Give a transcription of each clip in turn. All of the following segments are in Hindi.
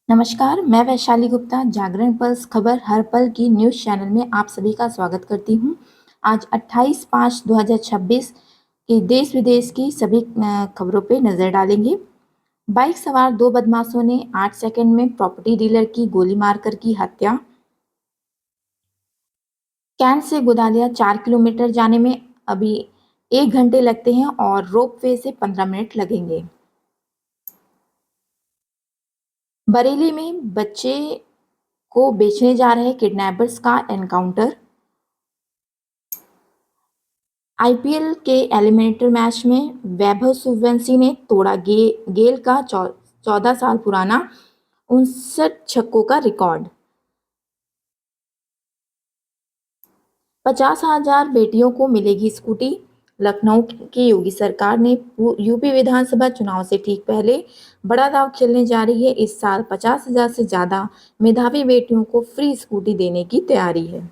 नमस्कार, मैं वैशाली गुप्ता जागरण पल्स खबर हर पल की न्यूज़ चैनल में आप सभी का स्वागत करती हूँ। आज 28/5/2026 के देश विदेश की सभी खबरों पे नजर डालेंगे। बाइक सवार दो बदमाशों ने 8 सेकंड में प्रॉपर्टी डीलर की गोली मारकर की हत्या। कैंट से गोदालिया 4 किलोमीटर जाने में अभी 1 घंटे लगते हैं और रोपवे से 15 मिनट लगेंगे। बरेली में बच्चे को बेचने जा रहे किडनैपर्स का एनकाउंटर। आईपीएल के एलिमिनेटर मैच में वैभव सूर्यवंशी ने तोड़ा गेल का 14 साल पुराना 59 छक्कों का रिकॉर्ड। 50,000 बेटियों को मिलेगी स्कूटी। लखनऊ की योगी सरकार ने यूपी विधानसभा चुनाव से ठीक पहले बड़ा दांव खेलने जा रही है। इस साल 50,000 से ज्यादा मेधावी बेटियों को फ्री स्कूटी देने की तैयारी है।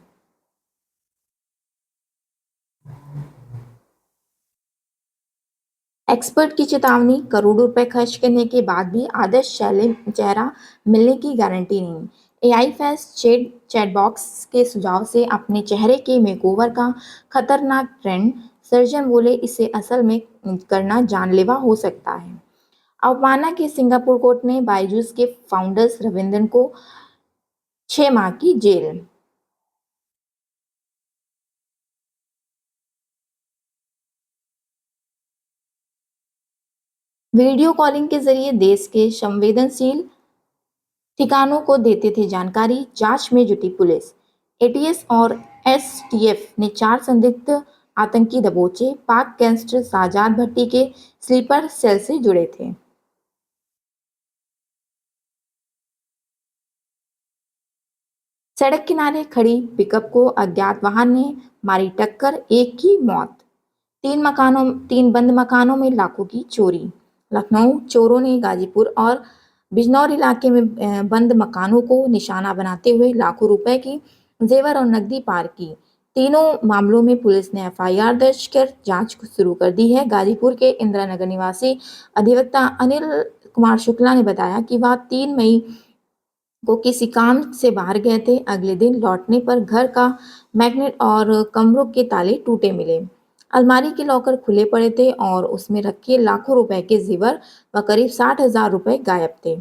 एक्सपर्ट की चेतावनी, करोड़ों रुपए खर्च करने के बाद भी आदर्श चेहरा मिलने की गारंटी नहीं। एआई फेस चैटबॉक्स के सुझाव से अपने चेहरे के मेकओवर का खतरनाक ट्रेंड। सर्जन बोले इसे असल में करना जानलेवा हो सकता है। अवमानना के सिंगापुर कोर्ट ने बायजूस के फाउंडर्स रविंद्रन को 6 माह की जेल। वीडियो कॉलिंग के जरिए देश के संवेदनशील ठिकानों को देते थे जानकारी। जांच में जुटी पुलिस। एटीएस और एसटीएफ ने 4 संदिग्ध आतंकी दबोचे। पाक गैंगस्टर साजाद भट्टी के स्लीपर सेल से जुड़े थे। सड़क किनारे खड़ी पिकअप को अज्ञात वाहन ने मारी टक्कर, एक की मौत। 3 बंद मकानों में लाखों की चोरी। लखनऊ चोरों ने गाजीपुर और बिजनौर इलाके में बंद मकानों को निशाना बनाते हुए लाखों रुपए की जेवर और नकदी पार की। तीनों मामलों में पुलिस ने एफआईआर दर्ज कर जांच शुरू कर दी है। गाजीपुर के इंदिरा नगर निवासी अधिवक्ता अनिल कुमार शुक्ला ने बताया कि वह 3 मई को किसी काम से बाहर गए थे। अगले दिन लौटने पर घर का मैग्नेट और कमरों के ताले टूटे मिले। अलमारी के लॉकर खुले पड़े थे और उसमें रखे लाखों रुपए के जेवर व करीब 60,000 रुपए गायब थे।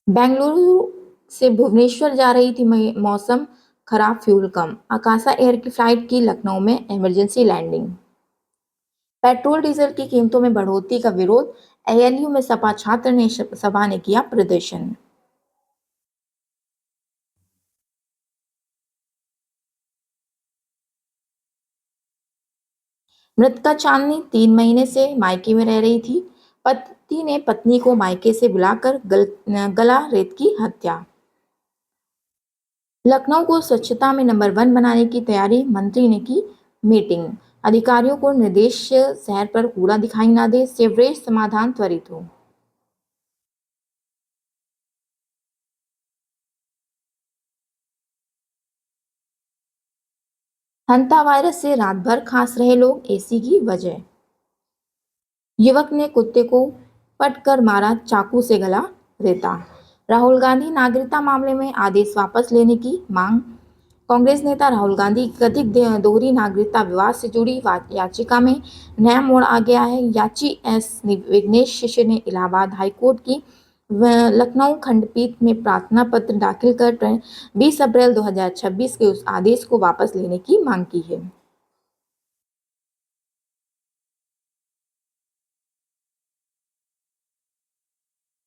बेंगलुरु से भुवनेश्वर जा रही थी मौसम खराब, फ्यूल कम। आकाशा एयर की फ्लाइट की लखनऊ में इमरजेंसी लैंडिंग। पेट्रोल डीजल की कीमतों में बढ़ोतरी का विरोध। एएलयू में सपा छात्र ने सभा ने किया प्रदर्शन। मृतका चांदनी 3 महीने से मायके में रह रही थी। पति ने पत्नी को मायके से बुलाकर गला रेत की हत्या। लखनऊ को स्वच्छता में नंबर 1 बनाने की तैयारी, मंत्री ने की मीटिंग। अधिकारियों को निर्देश शहर पर कूड़ा दिखाई न दे, सीवरेज समाधान त्वरित हो। हंता वायरस से रात भर खांस रहे लोग, एसी की वजह। युवक ने कुत्ते को पटकर मारा, चाकू से गला रेता। राहुल गांधी नागरिकता मामले में आदेश वापस लेने की मांग। कांग्रेस नेता राहुल गांधी कथित दोहरी नागरिकता विवाद से जुड़ी याचिका में नया मोड़ आ गया है। याची एस विघ्नेश शिष्य ने इलाहाबाद हाईकोर्ट की लखनऊ खंडपीठ में प्रार्थना पत्र दाखिल कर 20 अप्रैल 2026 के उस आदेश को वापस लेने की मांग की है।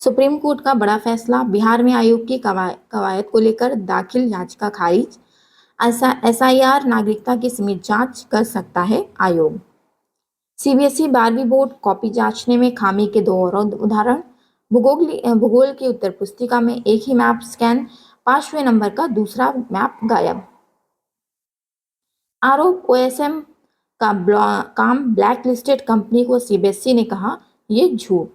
सुप्रीम कोर्ट का बड़ा फैसला। बिहार में आयोग की कवायद को लेकर दाखिल याचिका खारिज। एसआईआर नागरिकता की सीमित जांच कर सकता है आयोग। सीबीएसई 12वीं बोर्ड कॉपी जांचने में खामी के दो और उदाहरण। भूगोल की उत्तर पुस्तिका में एक ही मैप स्कैन, 5वें नंबर का दूसरा मैप गायब। आरोप ओएसएम का काम ब्लैक लिस्टेड कंपनी को सीबीएसई ने कहा ये झूठ।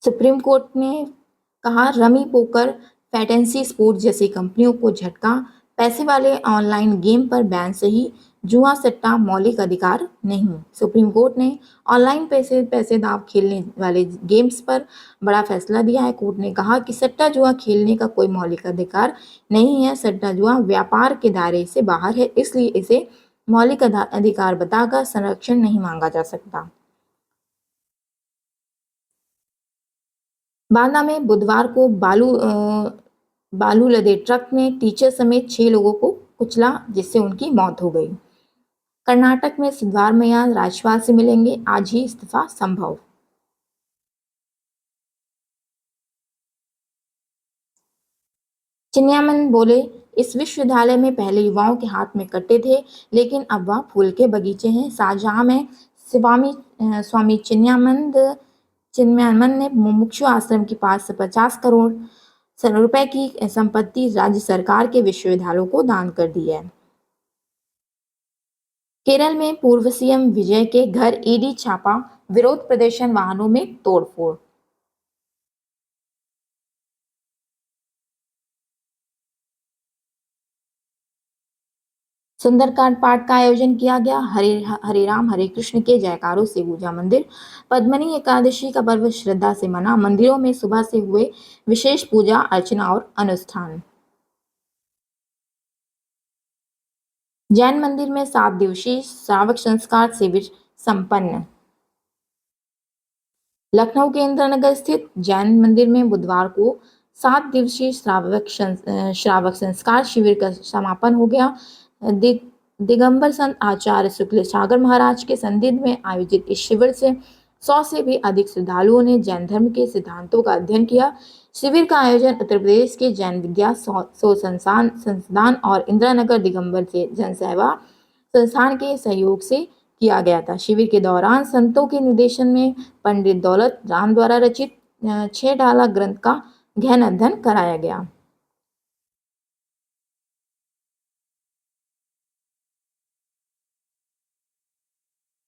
सुप्रीम कोर्ट ने कहा रमी पोकर फैंटेसी स्पोर्ट्स जैसी कंपनियों को झटका। पैसे वाले ऑनलाइन गेम पर बैन सही, जुआ सट्टा मौलिक अधिकार नहीं। सुप्रीम कोर्ट ने ऑनलाइन पैसे दाव खेलने वाले गेम्स पर बड़ा फैसला दिया है। कोर्ट ने कहा कि सट्टा जुआ खेलने का कोई मौलिक अधिकार नहीं है। सट्टा जुआ व्यापार के दायरे से बाहर है, इसलिए इसे मौलिक अधिकार बताकर संरक्षण नहीं मांगा जा सकता। बांदा में बुधवार को बालू लदे ट्रक ने टीचर समेत 6 लोगों को कुचला, जिससे उनकी मौत हो गई। कर्नाटक में सिद्धारमैया राज्यपाल से मिलेंगे, आज ही इस्तीफा संभव। चिन्यामन बोले, इस विश्वविद्यालय में पहले युवाओं के हाथ में कट्टे थे, लेकिन अब वह फूल के बगीचे हैं। शाहजहां में स्वामी चिन्मयानंद ने मुमुक्षु आश्रम के पास 50 करोड़ रुपए की संपत्ति राज्य सरकार के विश्वविद्यालयों को दान कर दी है। केरल में पूर्व सीएम विजय के घर ईडी छापा, विरोध प्रदर्शन, वाहनों में तोड़फोड़। सुंदरकांड पाठ का आयोजन किया गया। हरे हरे राम हरे कृष्ण के जयकारों से गूंजा मंदिर। पद्मनी एकादशी का पर्व श्रद्धा से मना, मंदिरों में सुबह से हुए विशेष पूजा अर्चना और अनुष्ठान। जैन मंदिर में 7 दिवसीय श्रावक संस्कार शिविर संपन्न। लखनऊ के इंद्रनगर स्थित जैन मंदिर में बुधवार को 7 दिवसीय श्रावक संस्कार शिविर का समापन हो गया। दिगंबर संत आचार्य शुक्ल सागर महाराज के सानिध्य में आयोजित इस शिविर से 100 से भी अधिक श्रद्धालुओं ने जैन धर्म के सिद्धांतों का अध्ययन किया। शिविर का आयोजन उत्तर प्रदेश के जैन विद्या संस्थान और इंदिरानगर दिगंबर से जनसेवा संस्थान के सहयोग से किया गया था। शिविर के दौरान संतों के निर्देशन में पंडित दौलत राम द्वारा रचित 6 डाला ग्रंथ का गहन अध्ययन कराया गया।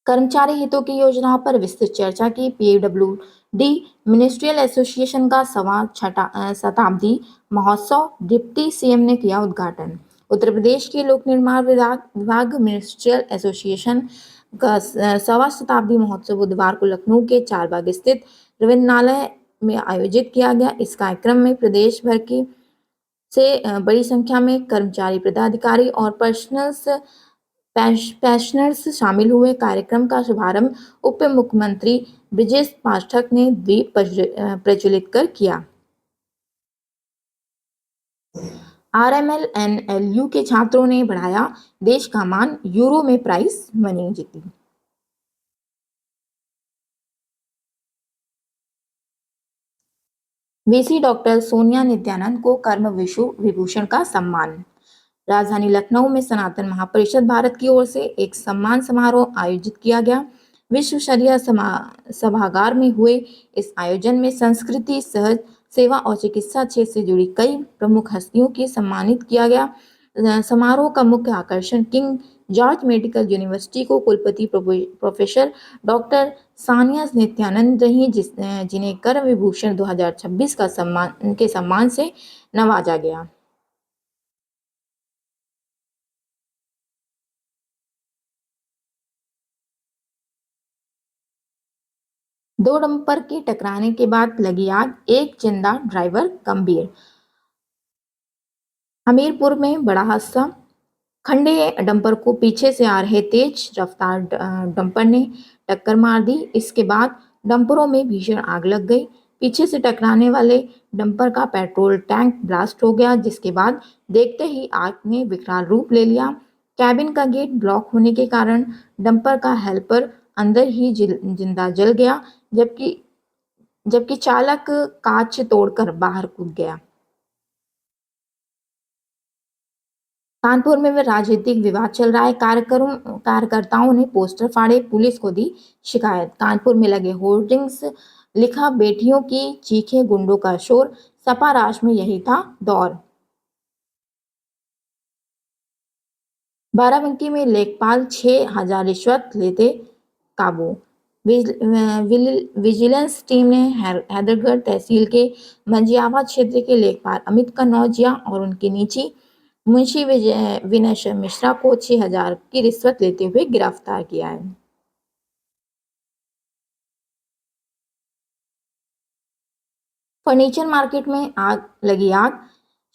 कर्मचारी हितों की योजनाओं पर विस्तृत चर्चा की। पीडब्ल्यूडी मिनिस्ट्रियल एसोसिएशन का शताब्दी महोत्सव डिप्टी सीएम ने किया उद्घाटन। उत्तर प्रदेश के लोक निर्माण विभाग मिनिस्ट्रियल एसोसिएशन का 1वां शताब्दी महोत्सव बुधवार को लखनऊ के चारबाग स्थित रविन्द्रनालय में आयोजित किया गया। इस कार्यक्रम में प्रदेश भर की बड़ी संख्या में कर्मचारी, पदाधिकारी और पैशनर्स शामिल हुए। कार्यक्रम का शुभारंभ उप मुख्यमंत्री ब्रजेश पाठक ने द्वीप प्रज्वलित कर किया। RMLNLU के छात्रों ने बढ़ाया देश का मान, यूरो में प्राइज मनी जीती। वीसी डॉक्टर सोनिया नित्यानंद को कर्म विभूषण का सम्मान। राजधानी लखनऊ में सनातन महापरिषद भारत की ओर से एक सम्मान समारोह आयोजित किया गया। विश्व शरिया सभागार में हुए इस आयोजन में संस्कृति, सहज सेवा और चिकित्सा क्षेत्र से जुड़ी कई प्रमुख हस्तियों की सम्मानित किया गया। समारोह का मुख्य आकर्षण किंग जॉर्ज मेडिकल यूनिवर्सिटी को कुलपति प्रोफेसर डॉक्टर सानिया नित्यानंद रही, जिन्हें कर्म विभूषण 2026 का सम्मान से नवाजा गया। दो डंपर के टकराने के बाद लगी आग, एक जिंदा, ड्राइवर गंभीर। हमीरपुर में बड़ा हादसा। खंडे डंपर को पीछे से आ रहे तेज रफ्तार डंपर ने टक्कर मार दी। इसके बाद डंपरों में भीषण आग लग गई। पीछे से टकराने वाले डंपर का पेट्रोल टैंक ब्लास्ट हो गया, जिसके बाद देखते ही आग ने विकराल रूप ले लिया। कैबिन का गेट ब्लॉक होने के कारण डंपर का हेल्पर अंदर ही जिंदा जल गया, जबकि चालक कांच तोड़कर बाहर कूद गया। कानपुर में राजनीतिक विवाद चल रहा है। कार्यकर्ताओं ने पोस्टर फाड़े, पुलिस को दी शिकायत। कानपुर में लगे होर्डिंग्स लिखा, बेटियों की चीखें, गुंडों का शोर, सपा राज में यही था दौर। बाराबंकी में लेखपाल 6,000 रिश्वत लेते काबू। विजिलेंस टीम ने हैदरगढ़ तहसील के मंजियावा क्षेत्र के लेखपाल अमित कन्नौजिया और उनकी निजी मुंशी विनय मिश्रा को 6,000 की रिश्वत लेते हुए गिरफ्तार किया है। फर्नीचर मार्केट में आग,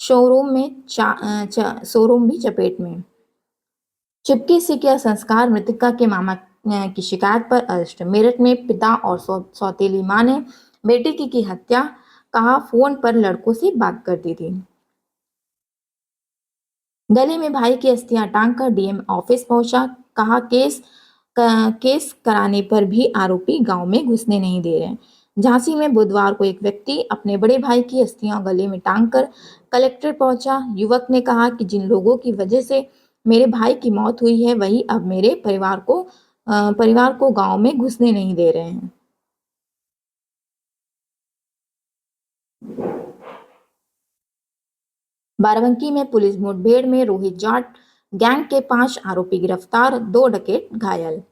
शोरूम भी चपेट में। चुपके से किया संस्कार, मृतका के मामा की शिकायत पर अरेस्ट। मेरठ में पिता और सौतेली मां ने बेटे की हत्या, कहा फोन पर लड़कों से बात करती थी। गले में भाई की अस्थियां टांगकर डीएम ऑफिस पहुंचा, कहा केस कराने पर भी आरोपी गांव में घुसने नहीं दे रहे। झांसी में बुधवार को एक व्यक्ति अपने बड़े भाई की अस्थियां गले में टांगकर कलेक्ट्रेट पहुंचा। युवक ने कहा कि जिन लोगों की वजह से मेरे भाई की मौत हुई है, वही अब मेरे परिवार को गांव में घुसने नहीं दे रहे हैं। बाराबंकी में पुलिस मुठभेड़ में रोहित जाट गैंग के 5 आरोपी गिरफ्तार, 2 डकैत घायल।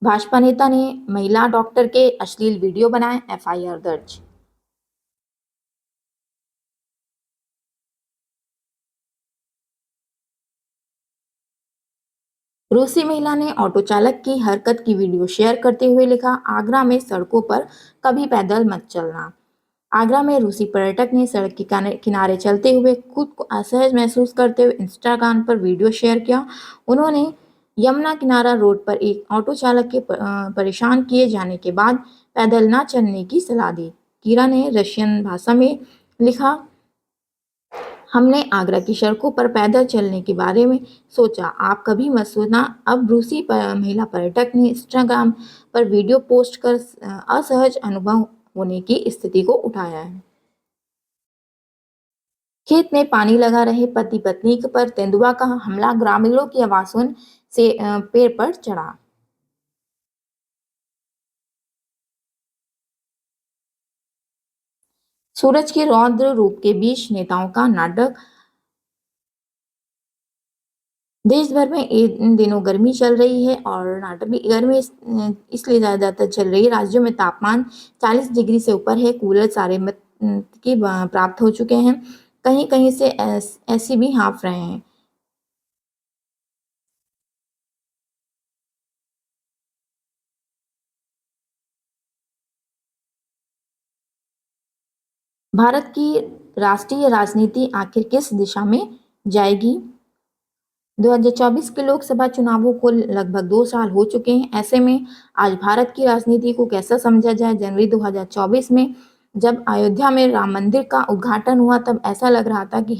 भाजपा नेता ने महिला डॉक्टर के अश्लील वीडियो बनाए, एफआईआर दर्ज। रूसी महिला ने ऑटो चालक की हरकत की वीडियो शेयर करते हुए लिखा, आगरा में सड़कों पर कभी पैदल मत चलना। आगरा में रूसी पर्यटक ने सड़क के किनारे चलते हुए खुद को असहज महसूस करते हुए इंस्टाग्राम पर वीडियो शेयर किया। उन्होंने यमुना किनारा रोड पर एक ऑटो चालक के परेशान किए जाने के बाद पैदल न चलने की सलाह दी। कीरा ने रशियन भाषा में लिखा, हमने आगरा की सड़कों पर पैदल चलने के बारे में सोचा, आप कभी मत सोचना। अब रूसी महिला पर्यटक ने इंस्टाग्राम पर वीडियो पोस्ट कर असहज अनुभव होने की स्थिति को उठाया है। खेत में पानी लगा रहे पति पत्नी पर तेंदुआ का हमला, ग्रामीणों की आवाज सुन से पेड़ पर चढ़ा। सूरज के रौद्र रूप के बीच नेताओं का नाटक। देश भर में इन दिनों गर्मी चल रही है और नाटक भी गर्मी इसलिए ज़्यादातर चल रही है। राज्यों में तापमान 40 डिग्री से ऊपर है। कूलर सारे मत की प्राप्त हो चुके हैं। कहीं कहीं से ऐसी भी हाँफ रहे हैं। भारत की राष्ट्रीय राजनीति आखिर किस दिशा में जाएगी? 2024 के लोकसभा चुनावों को लगभग 2 साल हो चुके हैं। ऐसे में आज भारत की राजनीति को कैसा समझा जाए? जनवरी 2024 में जब अयोध्या में राम मंदिर का उद्घाटन हुआ, तब ऐसा लग रहा था कि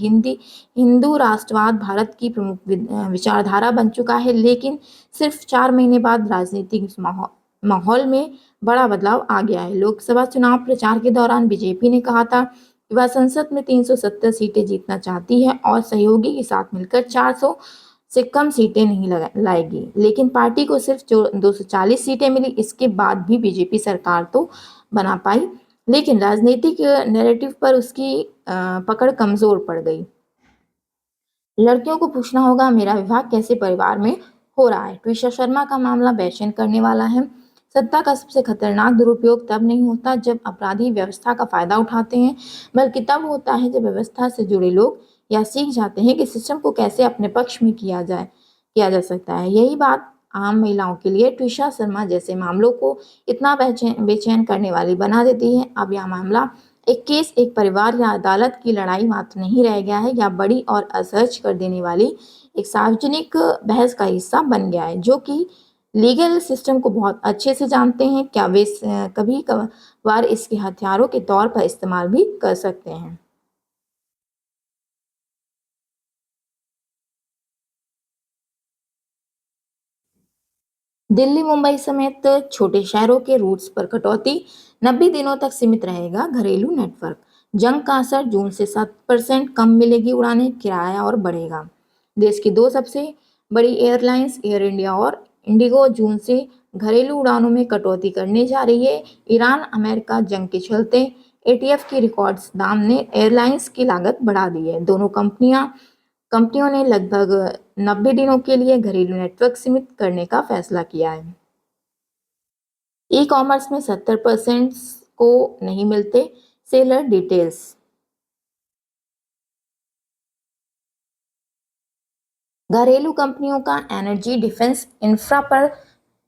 हिंदू राष्ट्रवाद भारत की प्रमुख विचारधारा बन चुका है। लेकिन सिर्फ 4 महीने बाद राजनीतिक माहौल में बड़ा बदलाव आ गया है। लोकसभा चुनाव प्रचार के दौरान बीजेपी ने कहा था कि वह संसद में 370 सीटें जीतना चाहती है और सहयोगी के साथ मिलकर 400 से कम सीटें नहीं लाएगी। लेकिन पार्टी को सिर्फ 240 सीटें मिली। इसके बाद भी बीजेपी सरकार तो बना पाई, लेकिन राजनीतिक नैरेटिव पर उसकी पकड़ कमजोर पड़ गई। लड़कियों को पूछना होगा, मेरा विवाह कैसे परिवार में हो रहा है? ट्विशा शर्मा का मामला बेचैन करने वाला है। सत्ता का सबसे खतरनाक दुरुपयोग तब नहीं होता जब अपराधी व्यवस्था का फायदा उठाते हैं, बल्कि तब होता है जब व्यवस्था से जुड़े लोग या सीख जाते हैं कि सिस्टम को कैसे अपने पक्ष में किया जा सकता है। यही बात आम महिलाओं के लिए ट्विशा शर्मा जैसे मामलों को इतना बेचैन करने वाली बना देती है। अब यह मामला एक केस, एक परिवार या अदालत की लड़ाई मात्र नहीं रह गया है, या बड़ी और असहज कर देने वाली एक सार्वजनिक बहस का हिस्सा बन गया है। जो कि लीगल सिस्टम को बहुत अच्छे से जानते हैं, क्या वे कभी कभार इसके हथियारों के तौर पर इस्तेमाल भी कर सकते हैं। दिल्ली मुंबई समेत छोटे शहरों के रूट्स पर कटौती, 90 दिनों तक सीमित रहेगा घरेलू नेटवर्क। जंग का असर, जून से 7% कम मिलेगी उड़ानें, किराया और बढ़ेगा। देश की 2 सबसे बड़ी एयरलाइंस एयर इंडिया और इंडिगो जून से घरेलू उड़ानों में कटौती करने जा रही है। ईरान अमेरिका जंग के चलते एटीएफ की रिकॉर्ड दाम ने एयरलाइंस की लागत बढ़ा दी है। दोनों कंपनियों ने लगभग 90 दिनों के लिए घरेलू नेटवर्क सीमित करने का फैसला किया है। ई कॉमर्स में 70% को नहीं मिलते सेलर डिटेल्स। घरेलू कंपनियों का एनर्जी डिफेंस इंफ्रा पर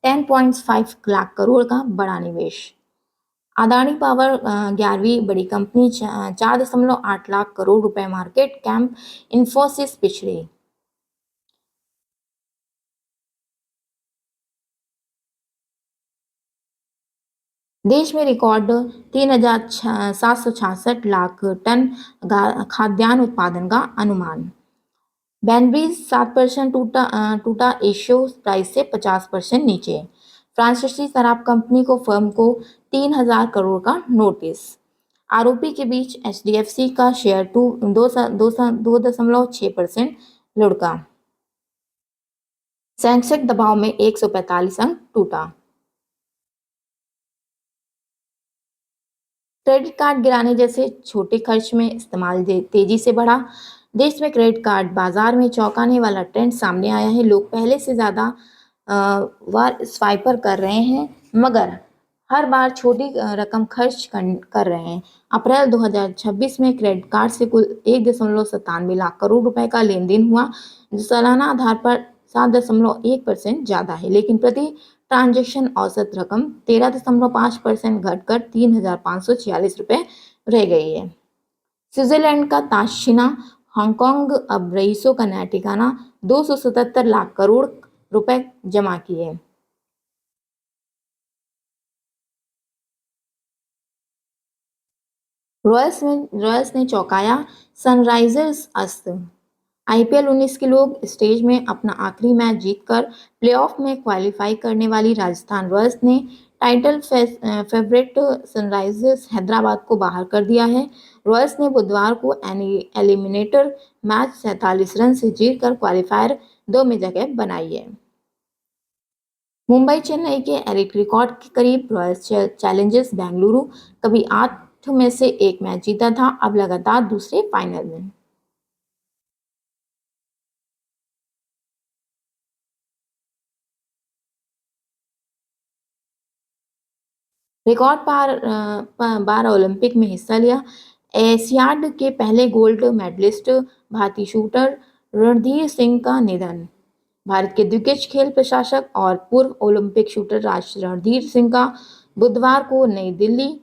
10.5 लाख करोड़ का बड़ा निवेश। अदानी पावर 11वीं बड़ी कंपनी 4.8 लाख करोड़ रुपए मार्केट कैप। इंफोसिस पिछड़ी। देश में रिकॉर्ड 3,766 लाख टन खाद्यान्न उत्पादन का अनुमान। बैनब्रीज 7% टूटा एशियो प्राइस से 50% नीचे। फ्रांसीसी शराब कंपनी को फर्म को 3,000 करोड़ का नोटिस। आरोपी के बीच एचडीएफसी का शेयर 2.6% लुढ़का। सेंसेक्स दबाव में 145 अंक टूटा। क्रेडिट कार्ड गिराने जैसे छोटे खर्च में इस्तेमाल तेजी से बढ़ा। देश में क्रेडिट कार्ड बाजार में चौंकाने वाला ट्रेंड सामने आया है। लोग पहले से ज़्यादा बार स्वाइपर कर रहे हैं, मगर हर बार छोटी रकम खर्च कर रहे हैं। अप्रैल 2026 में क्रेडिट कार्ड से कुल 1.97 लाख करोड़ रुपए का लेन देन हुआ, जो सालाना आधार पर 7.1% ज़्यादा है, लेकिन प्रति ट्रांजैक्शन औसत रकम 13.5% घटकर 3,546 रुपए रह गई है। स्विट्जरलैंड का ताशीना। हांगकांग अब रईसों का नया ठिकाना। 277 लाख करोड़ रुपए जमा किए। रॉयल्स ने चौंकाया, सनराइजर्स अस्त। आईपीएल 19 के लोग स्टेज में अपना आखिरी मैच जीतकर प्लेऑफ में क्वालिफाई करने वाली राजस्थान रॉयल्स ने टाइटल फेवरेट सनराइजर्स हैदराबाद को बाहर कर दिया है। रॉयल्स ने बुधवार को एलिमिनेटर मैच 47 रन से जीतकर क्वालिफायर 2 में जगह बनाई है। मुंबई चेन्नई के एलिट रिकॉर्ड के करीब। रॉयल्स चैलेंजर्स बेंगलुरु कभी 8 में से 1 मैच जीता था, अब लगातार दूसरे फाइनल में। रिकॉर्ड बार ओलंपिक में हिस्सा लिया। एशियाड के पहले गोल्ड मेडलिस्ट भारतीय शूटर रणधीर सिंह का निधन। भारत के दिग्गज खेल प्रशासक और पूर्व ओलंपिक शूटर रणधीर सिंह का बुधवार को नई दिल्ली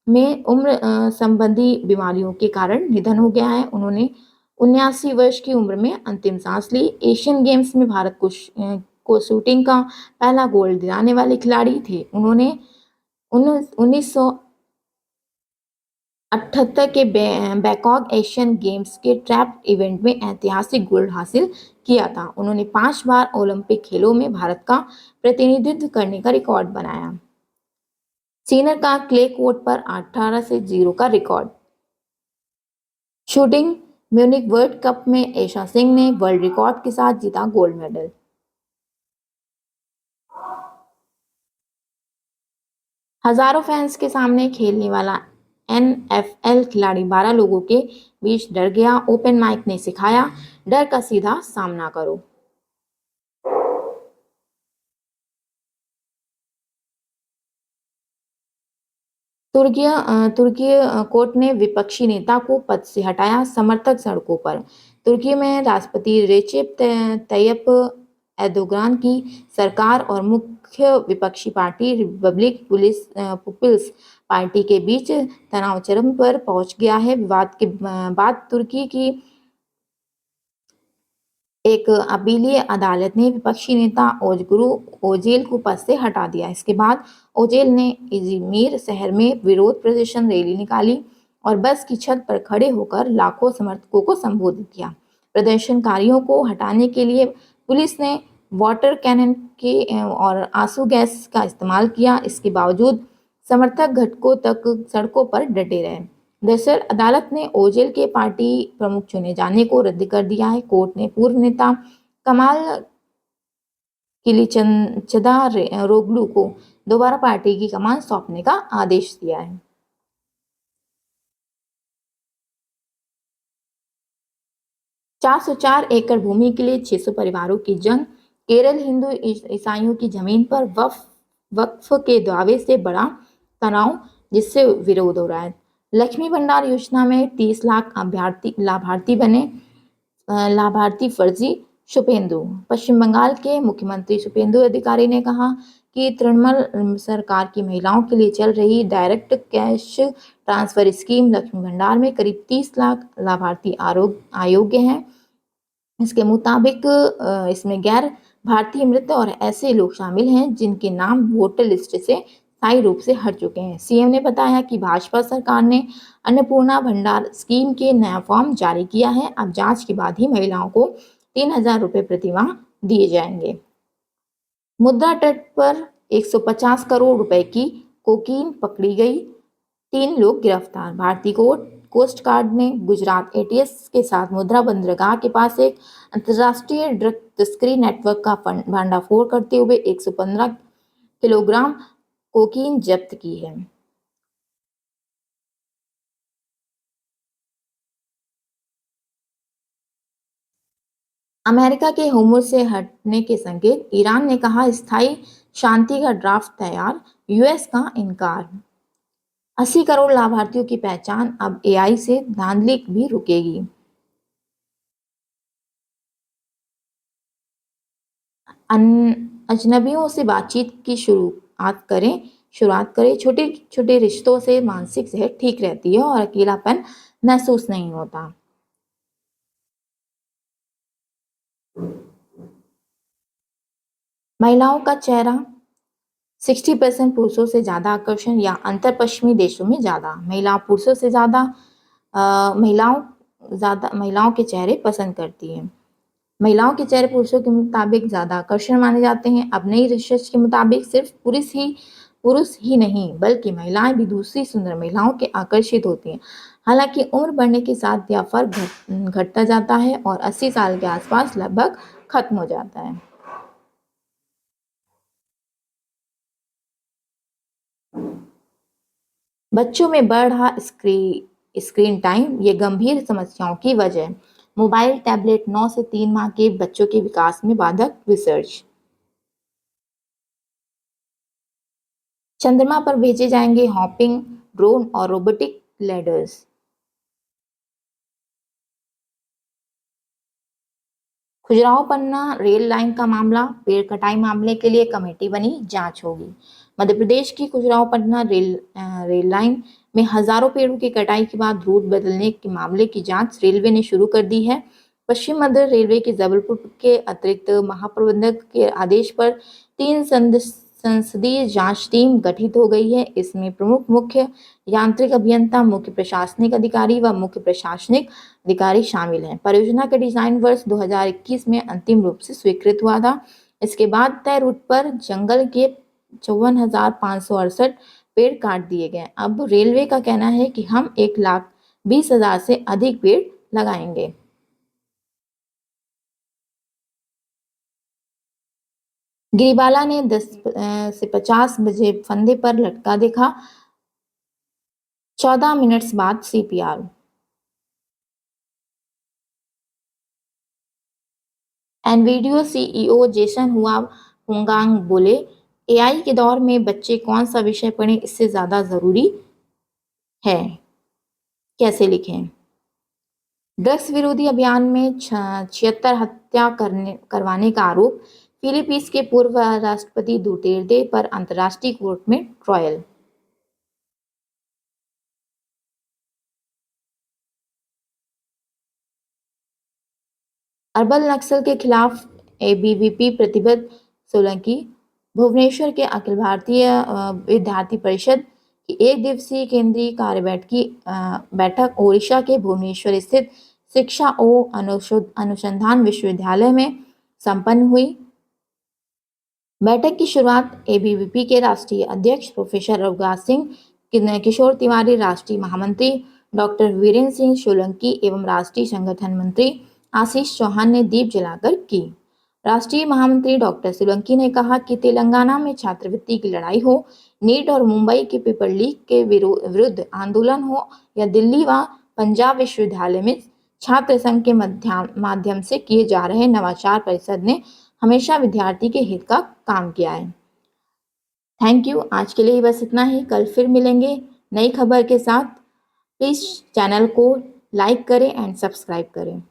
में उम्र संबंधी बीमारियों के कारण निधन हो गया है। उन्होंने 79 वर्ष की उम्र में अंतिम सांस ली। एशियन गेम्स में भारत को शूटिंग का पहला गोल्ड दिलाने वाले खिलाड़ी थे। उन्होंने 1978 के बैंकॉक एशियन गेम्स के ट्रैप इवेंट में ऐतिहासिक गोल्ड हासिल किया था। उन्होंने 5 बार ओलंपिक खेलों में भारत का प्रतिनिधित्व करने का रिकॉर्ड बनाया। सीनर का क्ले कोर्ट पर 18 से 0 का record. Shooting Munich world cup में ऐशा सिंह ने वर्ल्ड रिकॉर्ड के साथ जीता गोल्ड मेडल। हजारों फैंस के सामने खेलने वाला एनएफएल खिलाड़ी 12 लोगों के बीच डर गया। ओपन माइक ने सिखाया, डर का सीधा सामना करो। तुर्की कोर्ट ने विपक्षी नेता को पद से हटाया। समर्थक सड़कों पर। तुर्की में राष्ट्रपति रेचेप तैयप एर्दोगान की सरकार और मुख्य विपक्षी पार्टी रिपब्लिक पीपल्स पार्टी के बीच तनाव चरम पर पहुंच गया है। विवाद के बाद तुर्की की एक अपीलीय अदालत ने विपक्षी नेता ओजगुरु ओजेल को पद से हटा दिया। इसके बाद ओजेल ने इजमीर शहर में विरोध प्रदर्शन रैली निकाली और बस की छत पर खड़े होकर लाखों समर्थकों को संबोधित किया। प्रदर्शनकारियों को हटाने के लिए पुलिस ने वाटर कैनन के और आंसू गैस का इस्तेमाल किया। इसके बावजूद समर्थक घटकों तक सड़कों पर डटे रहे। दरअसल अदालत ने ओजेल के पार्टी प्रमुख चुने जाने को रद्द कर दिया है। कोर्ट ने पूर्व नेता कमाल किलिचदारोग्लू को दोबारा पार्टी की कमान सौंपने का आदेश दिया है। चार एकड़ भूमि के लिए 600 परिवारों की जंग। केरल हिंदू ईसाइयों की जमीन पर वक्फ के दावे से बड़ा तनाव, जिससे विरोध हो रहा है। लक्ष्मी भंडार योजना में 30 लाख लाभार्थी बने। लाभार्थी फर्जी। शुभेंदु। पश्चिम बंगाल के मुख्यमंत्री शुभेंदु अधिकारी ने कहा कि तृणमूल सरकार की महिलाओं के लिए चल रही direct cash transfer scheme Lakshmi भंडार में करीब 30 लाख लाभार्थी अयोग्य हैं। इसके मुताबिक इसमें गैर भारतीय मृत और ऐसे लोग शामिल हैं जिनके नाम वोटर लिस्ट से स्थायी रूप से हट चुके हैं। सीएम ने बताया कि भाजपा सरकार ने अन्नपूर्णा भंडार स्कीम के नया फॉर्म जारी किया है। अब जांच के बाद ही महिलाओं को 3,000 रुपये प्रतिमाह दिए जाएंगे। मुद्रा तट पर 150 करोड़ रुपए की कोकीन पकड़ी गई, 3 लोग गिरफ्तार। भारतीय कोस्ट गार्ड ने गुजरात एटीएस के साथ मुद्रा बंदरगाह के पास एक अंतर्राष्ट्रीय ड्रग तस्करी नेटवर्क का भंडाफोड़ करते हुए 115 किलोग्राम कोकीन जब्त की है। अमेरिका के होमोर से हटने के संकेत, ईरान ने कहा स्थायी शांति का ड्राफ्ट तैयार, यूएस का इनकार। 80 करोड़ लाभार्थियों की पहचान, अब एआई से धांधली भी रुकेगी। अजनबियों से बातचीत की शुरुआत करें। छोटे छोटे रिश्तों से मानसिक सेहत ठीक रहती है और अकेलापन महसूस नहीं होता। महिलाओं का चेहरा 60% पुरुषों से ज्यादा आकर्षण या अंतर पश्चिमी देशों में ज्यादा। पुरुषों से ज्यादा महिलाओं के चेहरे पसंद करती है। महिलाओं के चेहरे पुरुषों के मुताबिक ज्यादा आकर्षण माने जाते हैं। अब नई रिसर्च के मुताबिक सिर्फ पुरुष ही नहीं बल्कि महिलाएं भी दूसरी सुंदर महिलाओं के आकर्षित होती हैं। हालांकि उम्र बढ़ने के साथ यह फर्क घटता जाता है और 80 साल के आसपास लगभग खत्म हो जाता है। बच्चों में बढ़ रहा स्क्रीन टाइम, ये गंभीर समस्याओं की वजह। मोबाइल टैबलेट 9 से 3 माह के बच्चों के विकास में बाधक, रिसर्च। चंद्रमा पर भेजे जाएंगे हॉपिंग ड्रोन और रोबोटिक लैडर्स। खजुराहो पन्ना रेल लाइन का मामला, पेड़ कटाई मामले के लिए कमेटी बनी, जांच होगी। मध्य प्रदेश की खजुराहो पन्ना रेल लाइन में हजारों पेड़ों की कटाई के बाद रूट बदलने के मामले की जांच रेलवे ने शुरू कर दी है। पश्चिम मध्य रेलवे के जबलपुर के अतिरिक्त महाप्रबंधक के आदेश पर 3 संसदीय जांच टीम गठित हो गई है। इसमें प्रमुख मुख्य यांत्रिक अभियंता, मुख्य प्रशासनिक अधिकारी व मुख्य प्रशासनिक अधिकारी शामिल हैं। परियोजना का डिजाइन वर्ष 2021 में अंतिम रूप से स्वीकृत हुआ था। इसके बाद तय रूट पर जंगल के 54,568 पेड़ काट दिए गए। अब रेलवे का कहना है कि हम 1,20,000 से अधिक पेड़ लगाएंगे। गिरिबाला ने 10 से 50 बजे फंदे पर लटका देखा, 14 मिनट्स बाद सीपीआर। एनवीडियो सीईओ जेसन हुआंग बोले, एआई के दौर में बच्चे कौन सा विषय पढ़ें इससे ज्यादा जरूरी है, कैसे लिखें। ड्रग्स विरोधी अभियान में 76 हत्या करवाने का आरोप, फिलीपींस के पूर्व राष्ट्रपति दुटेर्ते पर अंतर्राष्ट्रीय कोर्ट में ट्रायल। अर्बल नक्सल के खिलाफ एबीवीपी प्रतिबद्ध, सोलंकी। भुवनेश्वर के अखिल भारतीय विद्यार्थी परिषद की 1 दिवसीय केंद्रीय बैठक ओडिशा के भुवनेश्वर स्थित शिक्षा और अनुसंधान विश्वविद्यालय में संपन्न हुई। बैठक की शुरुआत एबीवीपी के राष्ट्रीय अध्यक्ष प्रोफेसर रघुराज सिंह, किशोर तिवारी राष्ट्रीय महामंत्री, डॉक्टर वीरेंद्र सिंह सोलंकी एवं राष्ट्रीय संगठन मंत्री आशीष चौहान ने दीप जलाकर की। राष्ट्रीय महामंत्री डॉक्टर सोलंकी ने कहा कि तेलंगाना में छात्रवृत्ति की लड़ाई हो, नीट और मुंबई के पेपर लीक के विरुद्ध आंदोलन हो या दिल्ली व पंजाब विश्वविद्यालय में छात्र संघ के माध्यम से किए जा रहे नवाचार, परिषद ने हमेशा विद्यार्थी के हित का काम किया है। Thank you. आज के लिए बस इतना ही। कल फिर मिलेंगे नई खबर के साथ। प्लीज चैनल को लाइक करें एंड सब्सक्राइब करें।